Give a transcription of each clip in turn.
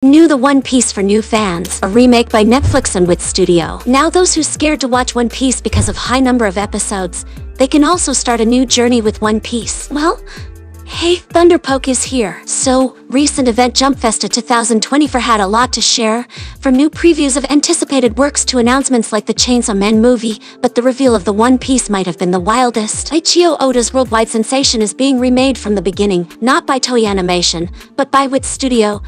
New The One Piece for New Fans, a remake by Netflix and WIT Studio. Now those who scared to watch One Piece because of high number of episodes, they can also start a new journey with One Piece. Well, hey, Thunderpoke is here. So, recent event Jump Festa 2024 had a lot to share, from new previews of anticipated works to announcements like the Chainsaw Man movie, but the reveal of the One Piece might have been the wildest. Eiichiro Oda's worldwide sensation is being remade from the beginning, not by Toei Animation, but by WIT Studio,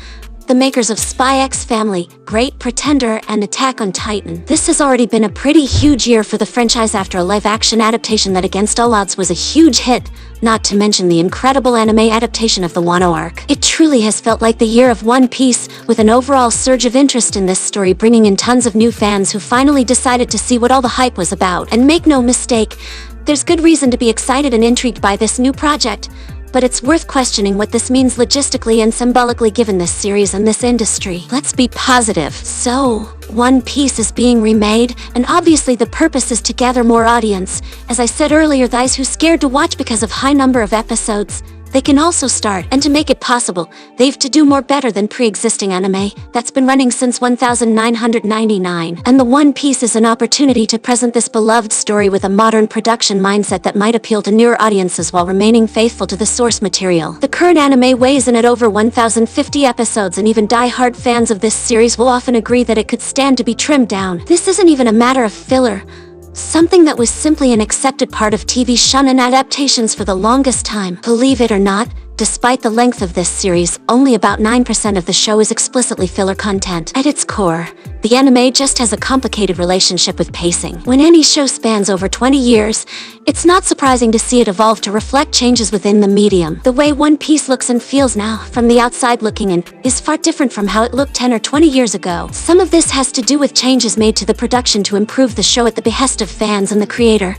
the makers of Spy X Family, Great Pretender, and Attack on Titan. This has already been a pretty huge year for the franchise after a live-action adaptation that against all odds was a huge hit, not to mention the incredible anime adaptation of the Wano arc. It truly has felt like the year of One Piece, with an overall surge of interest in this story bringing in tons of new fans who finally decided to see what all the hype was about. And make no mistake, there's good reason to be excited and intrigued by this new project, but it's worth questioning what this means logistically and symbolically given this series and this industry. Let's be positive. So, One Piece is being remade, and obviously the purpose is to gather more audience. As I said earlier, those who scared to watch because of high number of episodes, they can also start, and to make it possible, they've to do more better than pre-existing anime that's been running since 1999. And the One Piece is an opportunity to present this beloved story with a modern production mindset that might appeal to newer audiences while remaining faithful to the source material. The current anime weighs in at over 1,050 episodes, and even die-hard fans of this series will often agree that it could stand to be trimmed down. This isn't even a matter of filler, something that was simply an accepted part of TV shonen adaptations for the longest time. Believe it or not, despite the length of this series, only about 9% of the show is explicitly filler content. At its core, the anime just has a complicated relationship with pacing. When any show spans over 20 years, it's not surprising to see it evolve to reflect changes within the medium. The way One Piece looks and feels now, from the outside looking in, is far different from how it looked 10 or 20 years ago. Some of this has to do with changes made to the production to improve the show at the behest of fans and the creator,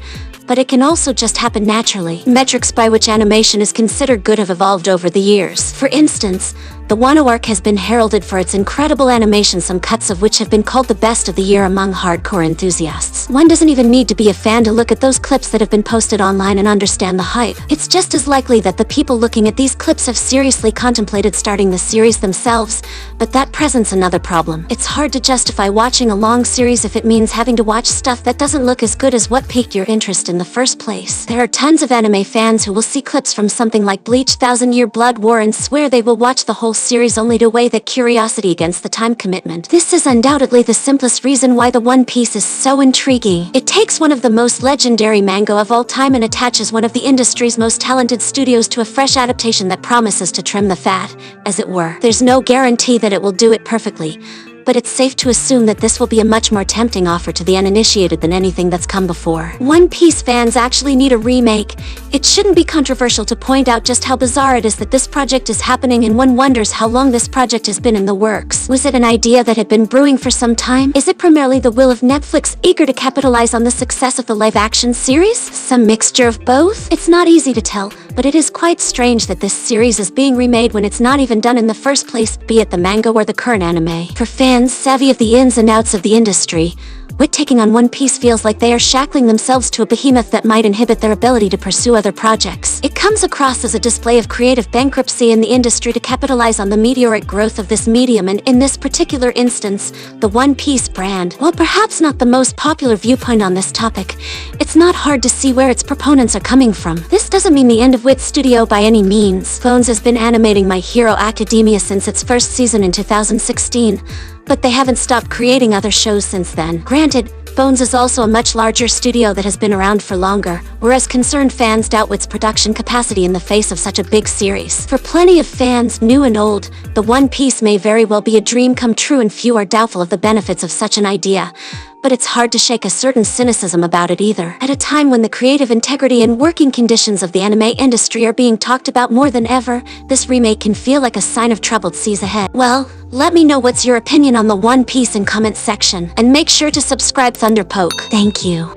but it can also just happen naturally. Metrics by which animation is considered good have evolved over the years. For instance, the Wano arc has been heralded for its incredible animation, some cuts of which have been called the best of the year among hardcore enthusiasts. One doesn't even need to be a fan to look at those clips that have been posted online and understand the hype. It's just as likely that the people looking at these clips have seriously contemplated starting the series themselves, but that presents another problem. It's hard to justify watching a long series if it means having to watch stuff that doesn't look as good as what piqued your interest in the first place. There are tons of anime fans who will see clips from something like Bleach 1000-Year Blood War and swear they will watch the whole series only to weigh that curiosity against the time commitment. This is undoubtedly the simplest reason why the One Piece is so intriguing. It takes one of the most legendary manga of all time and attaches one of the industry's most talented studios to a fresh adaptation that promises to trim the fat, as it were. There's no guarantee that it will do it perfectly, but it's safe to assume that this will be a much more tempting offer to the uninitiated than anything that's come before. One Piece fans actually need a remake. It shouldn't be controversial to point out just how bizarre it is that this project is happening, and one wonders how long this project has been in the works. Was it an idea that had been brewing for some time? Is it primarily the will of Netflix, eager to capitalize on the success of the live-action series? Some mixture of both? It's not easy to tell, but it is quite strange that this series is being remade when it's not even done in the first place, be it the manga or the current anime. For fans savvy of the ins and outs of the industry, WIT taking on One Piece feels like they are shackling themselves to a behemoth that might inhibit their ability to pursue other projects. It comes across as a display of creative bankruptcy in the industry to capitalize on the meteoric growth of this medium, and in this particular instance, the One Piece brand. While perhaps not the most popular viewpoint on this topic, it's not hard to see where its proponents are coming from. This doesn't mean the end of WIT Studio by any means. Bones has been animating My Hero Academia since its first season in 2016, but they haven't stopped creating other shows since then. Granted, Bones is also a much larger studio that has been around for longer, whereas concerned fans doubt WIT's production capacity in the face of such a big series. For plenty of fans, new and old, the One Piece may very well be a dream come true, and few are doubtful of the benefits of such an idea. But it's hard to shake a certain cynicism about it either. At a time when the creative integrity and working conditions of the anime industry are being talked about more than ever, this remake can feel like a sign of troubled seas ahead. Well, let me know what's your opinion on the One Piece in comment section, and make sure to subscribe Thunderpoke. Thank you.